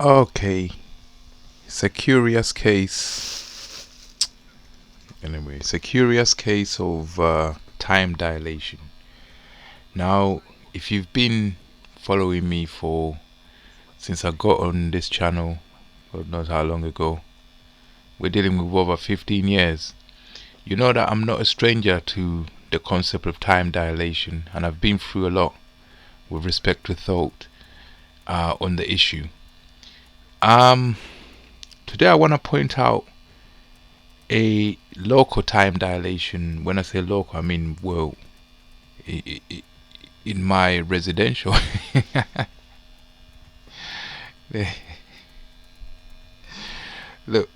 Okay, it's a curious case. Anyway, it's a curious case of time dilation. Now, if you've been following me for since I got on this channel, God knows how long ago, we're dealing with over 15 years. You know that I'm not a stranger to the concept of time dilation, and I've been through a lot with respect to thought on the issue. Um, Today I want to point out a local time dilation. When I say local, I mean, well, in my residential. Look,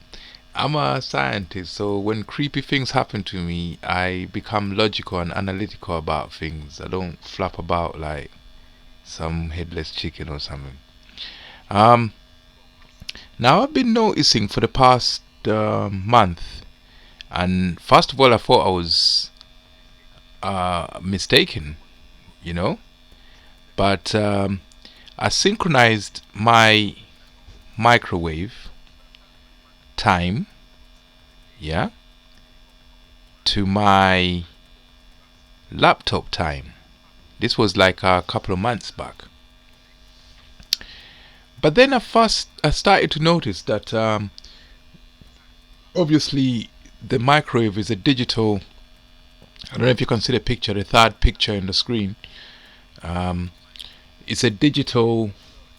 I'm a scientist, so when creepy things happen to me, I become logical and analytical about things. I don't flap about like some headless chicken or something. Um, Now I've been noticing for the past month, and first of all, I thought I was mistaken, you know, but I synchronized my microwave time, yeah, to my laptop time. This was like a couple of months back. But then I started to notice that obviously the microwave is a digital. I don't know if you can see the picture, the third picture in the screen. Um, it's a digital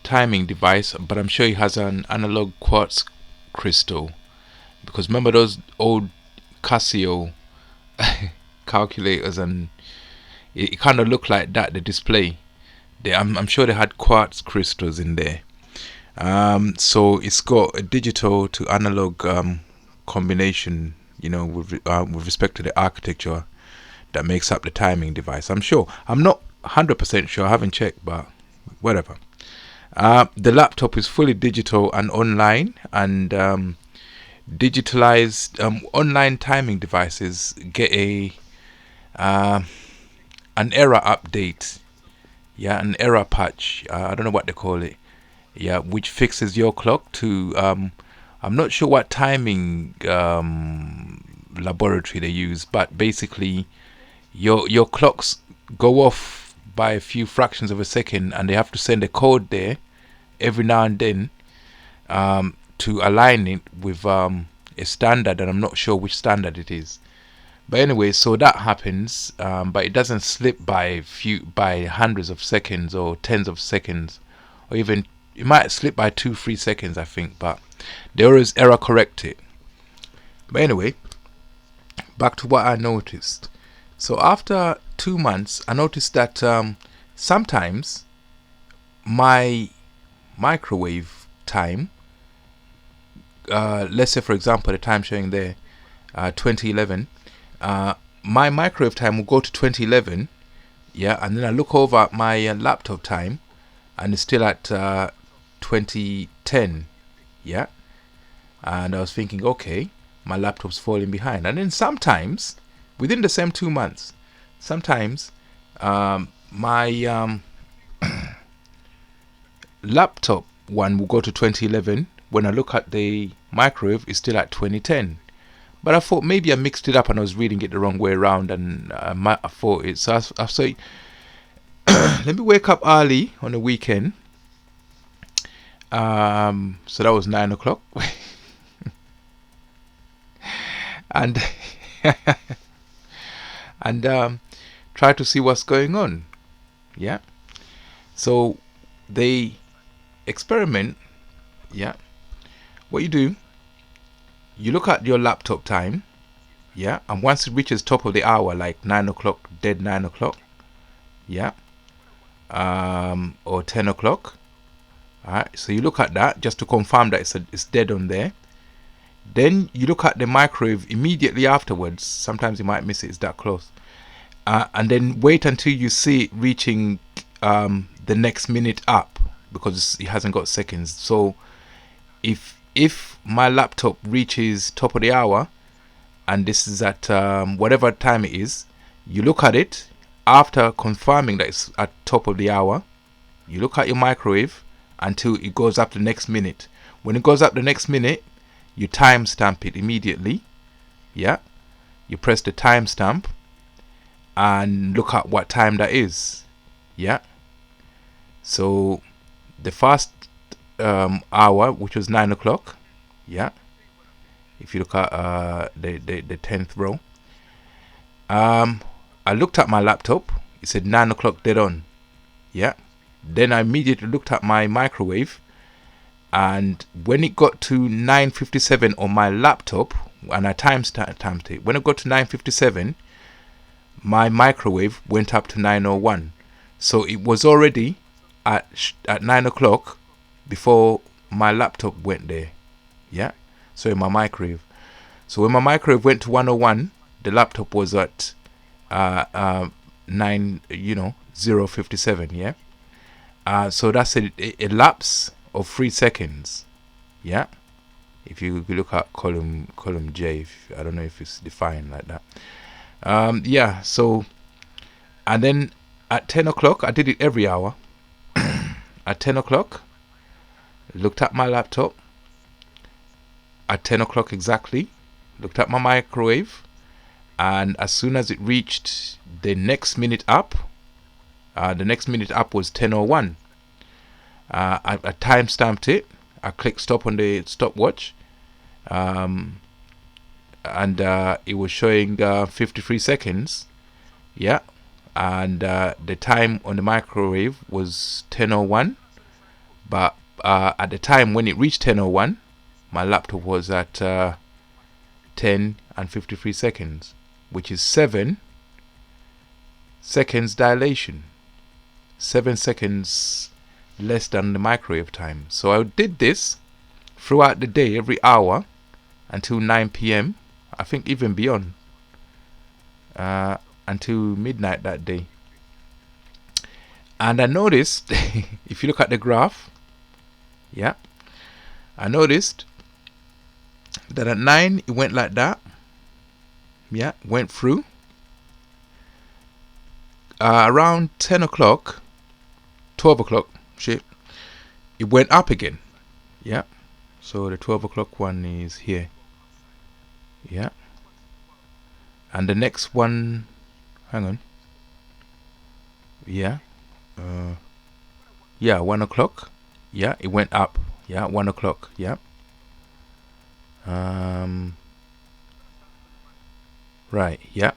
timing device, but I'm sure it has an analog quartz crystal. Because remember those old Casio calculators, and it kind of looked like that, the display. I'm sure they had quartz crystals in there. So it's got a digital to analog combination, with respect to the architecture that makes up the timing device. I'm sure. I'm not 100% sure. I haven't checked, but whatever. The laptop is fully digital and online, and digitalized online timing devices get uh, an error update. Yeah, an error patch. I don't know what they call it. Yeah, which fixes your clock to I'm not sure what timing laboratory they use, but basically your clocks go off by a few fractions of a second, and they have to send a code there every now and then to align it with a standard, and I'm not sure which standard it is. But anyway, so that happens, but it doesn't slip by hundreds of seconds or tens of seconds, or even it might slip by 2-3 seconds, I think. But they always error correct it. But anyway, back to what I noticed. So after 2 months, I noticed that sometimes my microwave time, let's say for example the time showing there, 2011, my microwave time will go to 2011, yeah, and then I look over at my laptop time, and it's still at 2010, yeah. And I was thinking, okay, my laptop's falling behind. And then sometimes, within the same 2 months, sometimes my laptop one will go to 2011. When I look at the microwave, it's still at 2010. But I thought maybe I mixed it up and I was reading it the wrong way around, and I thought it. So I say, let me wake up early on the weekend. So that was 9 o'clock, and and try to see what's going on. Yeah. So they experiment. Yeah. What you do, you look at your laptop time. Yeah, and once it reaches top of the hour, like 9 o'clock, dead 9 o'clock. Yeah. Or 10 o'clock. Alright, so you look at that just to confirm that it's dead on there. Then you look at the microwave immediately afterwards. Sometimes you might miss it, it's that close. And then wait until you see it reaching the next minute up, because it hasn't got seconds. So if my laptop reaches top of the hour, and this is at whatever time it is, you look at it after confirming that it's at top of the hour. You look at your microwave, until it goes up the next minute. When it goes up the next minute, you timestamp it immediately. Yeah, you press the timestamp and look at what time that is. Yeah, so the first hour, which was 9 o'clock. Yeah, if you look at the 10th row, I looked at my laptop. It said 9 o'clock dead on. Yeah, then I immediately looked at my microwave, and when it got to 9:57 on my laptop, and I timestamped it, when it got to 9:57, my microwave went up to 9:01. So it was already at 9 o'clock before my laptop went there. Yeah, so in my microwave. So when my microwave went to 1:01, the laptop was at 0:57. Yeah. So that's a lapse of 3 seconds. Yeah, if you look at column J, I don't know if it's defined like that. Yeah, so, and then at 10 o'clock, I did it every hour. At 10 o'clock, looked at my laptop. At 10 o'clock exactly, looked at my microwave, and as soon as it reached the next minute up, the next minute up was 10:01. I timestamped it. I clicked stop on the stopwatch, and it was showing 53 seconds. Yeah, and the time on the microwave was 10:01. But at the time when it reached 10:01, my laptop was at 10 and 53 seconds, which is 7 seconds dilation. 7 seconds less than the microwave time. So I did this throughout the day, every hour, until 9 p.m. I think even beyond, until midnight that day. And I noticed, if you look at the graph, yeah, I noticed that at 9 it went like that. Yeah, went through. Around 10 o'clock, 12 o'clock, shit, it went up again. Yeah, so the 12 o'clock one is here. Yeah, and the next one, hang on. Yeah, yeah, 1 o'clock. Yeah, it went up. Yeah, 1 o'clock. Yeah. Right. Yeah,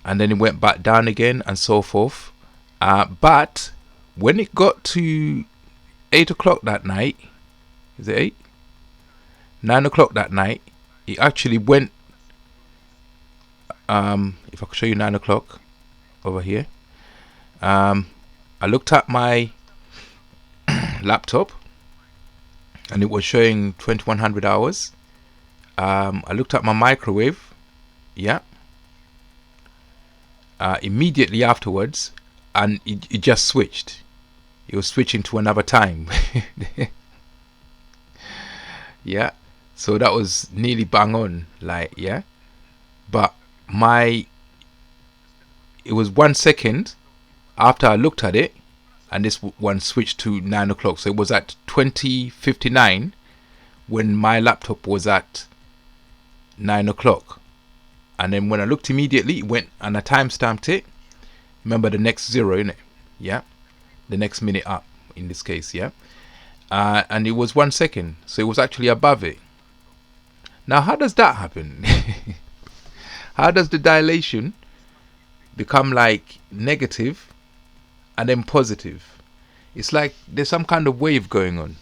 and then it went back down again and so forth. But when it got to 8 o'clock that night, is it 8? 9 o'clock that night, it actually went. If I could show you 9 o'clock over here, I looked at my laptop and it was showing 2100 hours. I looked at my microwave. Yeah. Immediately afterwards, and it just switched. It was switching to another time. Yeah, so that was nearly bang on, like, yeah. But it was 1 second after I looked at it, and this one switched to 9 o'clock. So it was at 20:59 when my laptop was at 9 o'clock. And then when I looked immediately, it went and I timestamped it. Remember the next zero, innit? Yeah, the next minute up in this case, yeah. And it was 1 second, so it was actually above it. Now, how does that happen? How does the dilation become like negative and then positive? It's like there's some kind of wave going on,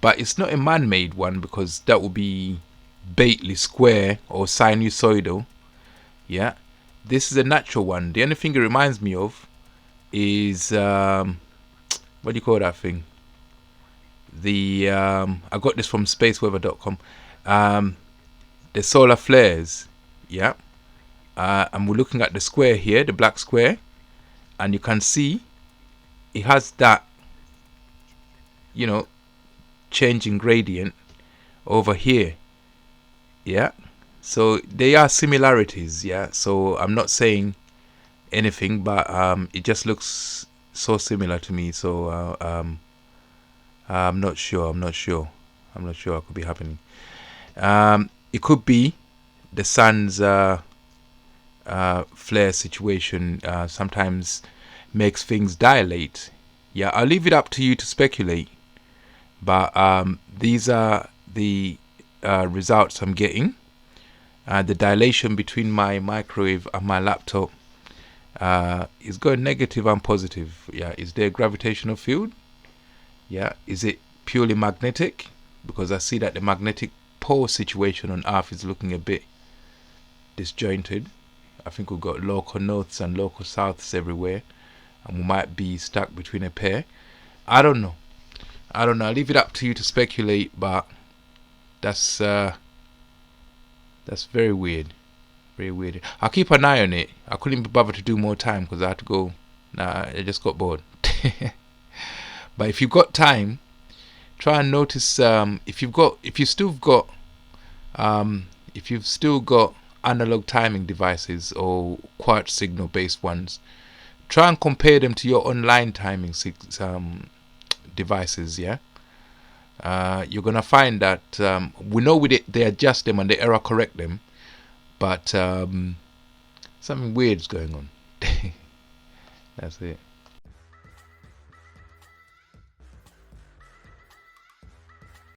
but it's not a man-made one, because that would be Bately square or sinusoidal. Yeah, this is a natural one. The only thing it reminds me of is what do you call that thing? The I got this from spaceweather.com. The solar flares. Yeah, and we're looking at the square here, the black square, and you can see it has that, you know, changing gradient over here. Yeah, so they are similarities. Yeah, so I'm not saying anything, but it just looks so similar to me. So I'm not sure. I'm not sure. I'm not sure what could be happening. It could be the sun's flare situation sometimes makes things dilate. Yeah, I'll leave it up to you to speculate. But these are the results I'm getting. The dilation between my microwave and my laptop is going negative and positive. Yeah, is there a gravitational field? Yeah, is it purely magnetic? Because I see that the magnetic pole situation on Earth is looking a bit disjointed. I think we've got local norths and local souths everywhere, and we might be stuck between a pair. I don't know. I don't know. I'll leave it up to you to speculate, but that's very weird. Very weird. I'll keep an eye on it. I couldn't be bothered to do more time because I had to go. Nah, I just got bored. But if you've got time, try and notice if you've still got analog timing devices or quartz signal based ones, try and compare them to your online timing devices. Yeah, you're gonna find that we know they adjust them and they error correct them, but something weird's going on. That's it.